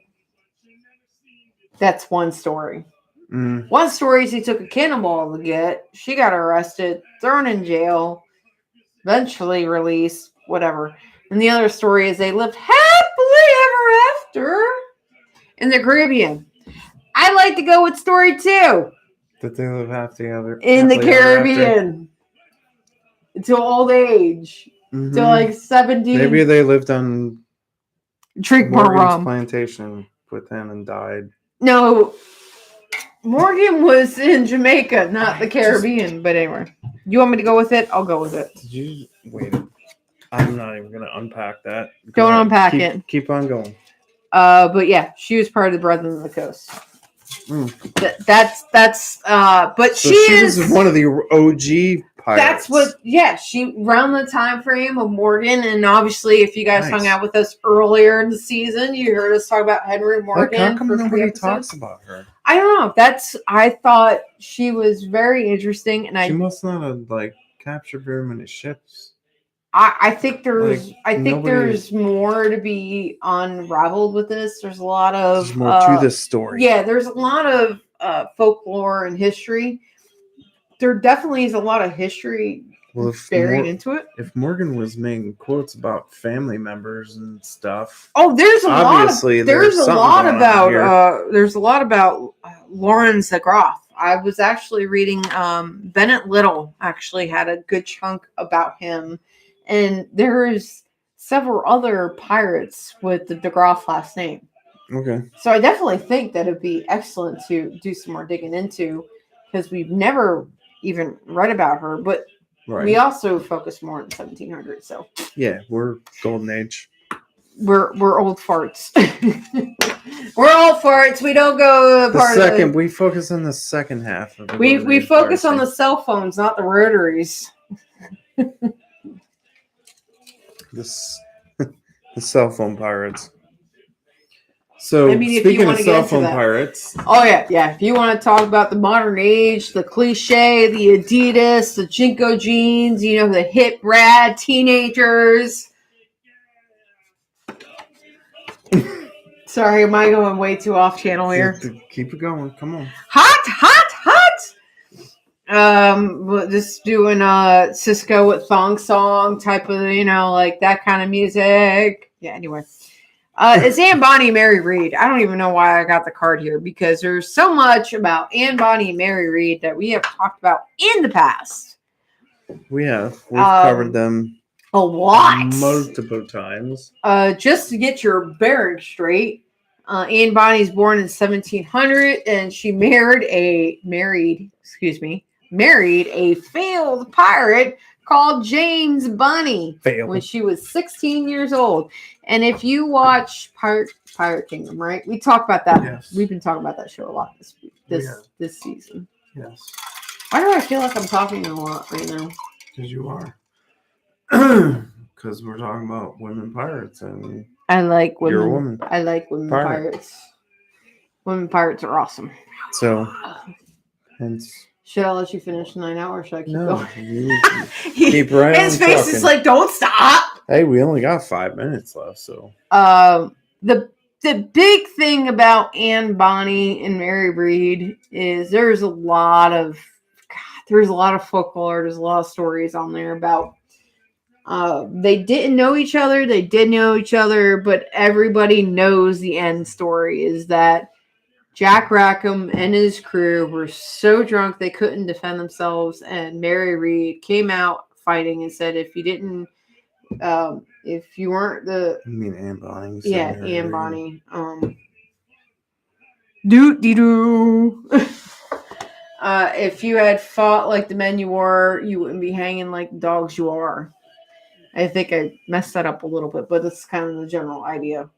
That's one story. One story is he took a cannonball to the get. She got arrested, thrown in jail, eventually released, whatever. And the other story is they lived happily ever after in the Caribbean. I like to go with story 2. That they live happily in the Caribbean until old age. Till like 17. Maybe they lived on drink more rum plantation with him and died. No, Morgan was in Jamaica, not the Caribbean. But anyway, you want me to go with it? I'll go with it. Did you wait? I'm not even gonna unpack that. Don't unpack it. Keep on going. But yeah, she was part of the Brethren of the Coast. That's but so she was one of the OG pirates. That's what, she around the time frame of Morgan, and obviously if you guys hung out with us earlier in the season, you heard us talk about Henry Morgan. How come nobody talks about her? I don't know. I thought she was very interesting, and she must not have captured very many ships. I think there's more to be unraveled with this. There's a lot of there's more to this story. Yeah, there's a lot of folklore and history. There definitely is a lot of history buried into it. If Morgan was making quotes about family members and stuff, there's a lot about Lawrence the Groff. I was actually reading Bennett Little actually had a good chunk about him. And there's several other pirates with the DeGroff last name. Okay. So I definitely think that it'd be excellent to do some more digging into, because we've never even read about her, but we also focus more on 1700s. So yeah, we're golden age. We're old farts. We're old farts. We don't go we focus on the second half of the we focus on the cell phones, not the rotaries. The cell phone pirates. So speaking of cell phone pirates, if you want to talk about the modern age, the cliche, the Adidas, the Jinko jeans, the hip rad teenagers. Sorry, am I going way too off channel here? Keep it going. Come on. Hot. Just doing Cisco with Thong Song type of, that kind of music. Yeah, anyway. It's Anne Bonny, Mary Read. I don't even know why I got the card here, because there's so much about Anne Bonny and Mary Read that we have talked about in the past. We have. We've covered them a lot. Multiple times. Just to get your bearings straight, Anne Bonny's born in 1700, and she married a failed pirate called James Bonny when she was 16 years old. And if you watch Pirate Kingdom, right? We talk about that. Yes. We've been talking about that show a lot this season. Yes. Why do I feel like I'm talking a lot right now? Because you are. Because we're talking about women pirates, and I like women. you're a woman. I like women Pirate. pirates. Women pirates are awesome. So, hence. Should I let you finish 9 hours? Should I keep going? Keep right His on face trucking. is like, don't stop. Hey, we only got 5 minutes left, so. The big thing about Bonny and Mary Reed is there's a lot of folklore. There's a lot of stories on there about they didn't know each other. They did know each other, but everybody knows the end story is that Jack Rackham and his crew were so drunk they couldn't defend themselves, and Mary Reed came out fighting and said, if you weren't the... You mean Anne Bonny? Yeah, Anne Bonny. Doo-dee-doo. If you had fought like the men you were, you wouldn't be hanging like the dogs you are. I think I messed that up a little bit, but that's kind of the general idea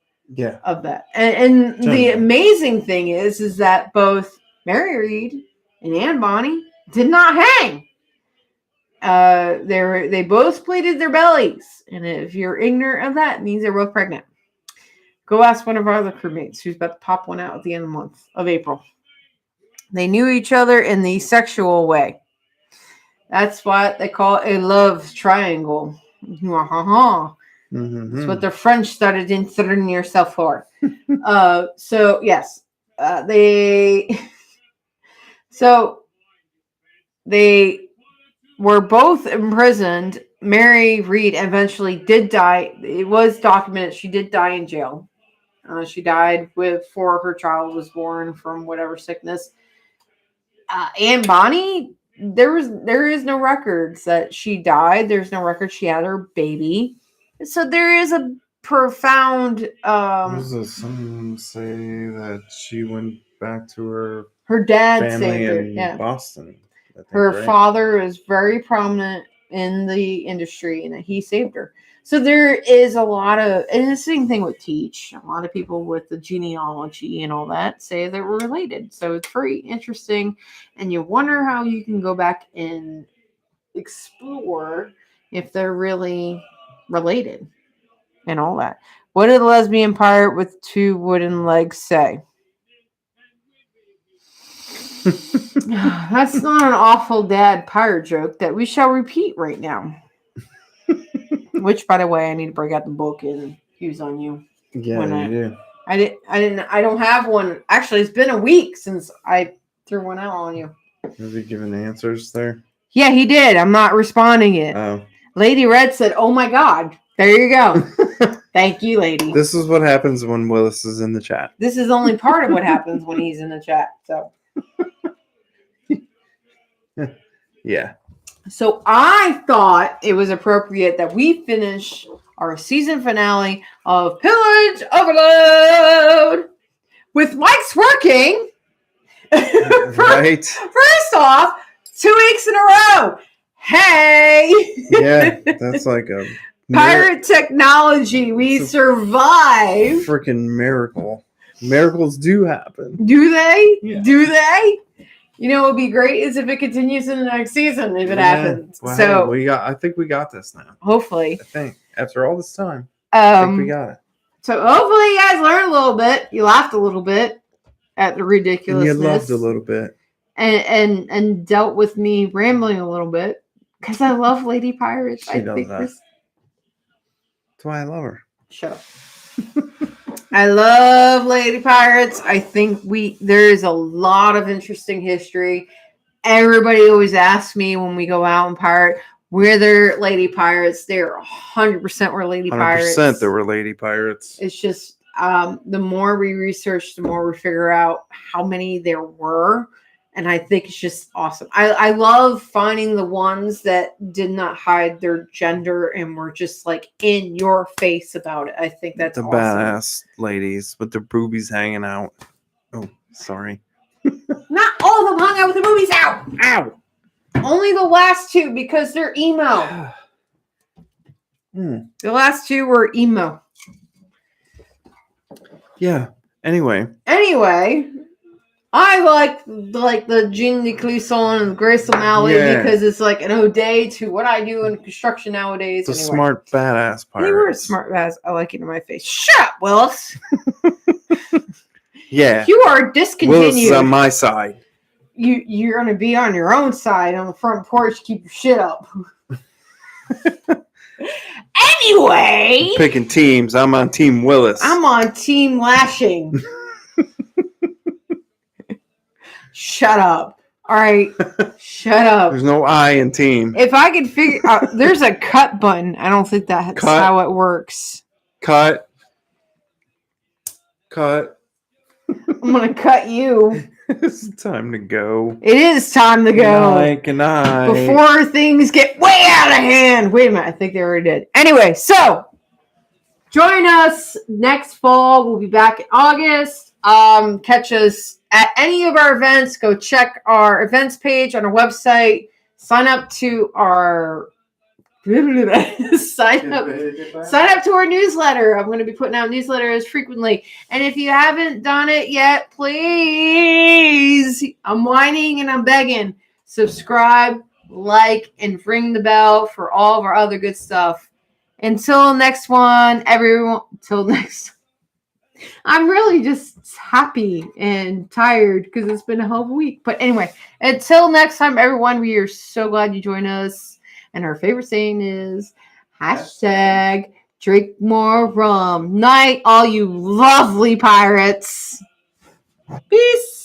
of that. And the amazing thing is that both Mary Reed and Anne Bonny did not hang. They both bleeded their bellies. And if you're ignorant of that, it means they're both pregnant. Go ask one of our other crewmates who's about to pop one out at the end of the month of April. They knew each other in the sexual way. That's what they call a love triangle. Mm-hmm. That's what the French started inserting yourself for. So yes, they were both imprisoned. Mary Reed eventually did die. It was documented she did die in jail. She died before her child was born from whatever sickness. Anne Bonny, there is no records that she died. There's no record she had her baby. So there is a profound. Some say that she went back to her dad family saved her. in Boston. Her father is very prominent in the industry, and he saved her. So there is a lot of, and the same thing with Teach. A lot of people with the genealogy and all that say that we're related. So it's very interesting, and you wonder how you can go back and explore if they're really related and all that. What did the lesbian pirate with 2 wooden legs say? That's not an awful dad pirate joke that we shall repeat right now. Which, by the way, I need to break out the book and use on you. Yeah, you do. I don't have one. Actually, it's been a week since I threw one out on you. Has he given answers there? Yeah, he did. I'm not responding it. Oh. Lady Red said, "Oh my God." There you go. Thank you, lady. This is what happens when Willis is in the chat. This is only part of what happens when he's in the chat. So. Yeah. So I thought it was appropriate that we finish our season finale of Pillage Overload with Mike's working. Right. First off, 2 weeks in a row. Hey. Yeah, that's like a pirate technology. We survive. Freaking miracle. Miracles do happen. Do they? Yeah. Do they? You know, what would be great is if it continues in the next season, if it happens. Well, so hey, I think we got this now. Hopefully. I think after all this time, I think we got it. So hopefully you guys learned a little bit. You laughed a little bit at the ridiculousness. And you loved a little bit. And dealt with me rambling a little bit. Because I love Lady Pirates. She does that. That's why I love her. Shut up. I love Lady Pirates. I think there is a lot of interesting history. Everybody always asks me when we go out and pirate, were there Lady Pirates? They're 100% were Lady Pirates. 100% there were Lady Pirates. It's just the more we research, the more we figure out how many there were. And I think it's just awesome. I love finding the ones that did not hide their gender and were just like in your face about it. I think that's the awesome. Badass ladies with their boobies hanging out. Oh, sorry. Not all of them hung out with the boobies out. Ow. Only the last 2 because they're emo. The last 2 were emo. Yeah. Anyway. I like the Jean de Clisson and Grace O'Malley because it's like an ode to what I do in construction nowadays. The smart badass pirates. They were smart badass. I like it in my face. Shut up, Willis. Yeah. You are discontinued. Willis is on my side. You're gonna be on your own side on the front porch. Keep your shit up. Anyway, I'm picking teams. I'm on Team Willis. I'm on Team Lashing. Shut up. All right. Shut up. There's no I in team. If I could figure out, there's a cut button. I don't think that's how it works. Cut. I'm going to cut you. It's time to go. It is time to go. Good night. Before things get way out of hand. Wait a minute. I think they already did. Anyway, so join us next fall. We'll be back in August. Catch us at any of our events. Go check our events page on our website. Sign up to our sign up to our newsletter. I'm going to be putting out newsletters frequently. And if you haven't done it yet, please, I'm whining and I'm begging. Subscribe, like, and ring the bell for all of our other good stuff. Until next one, everyone. Till next. I'm really just happy and tired because it's been a whole week. But anyway, until next time, everyone, we are so glad you joined us. And our favorite saying is #drink more rum. Night, all you lovely pirates. Peace.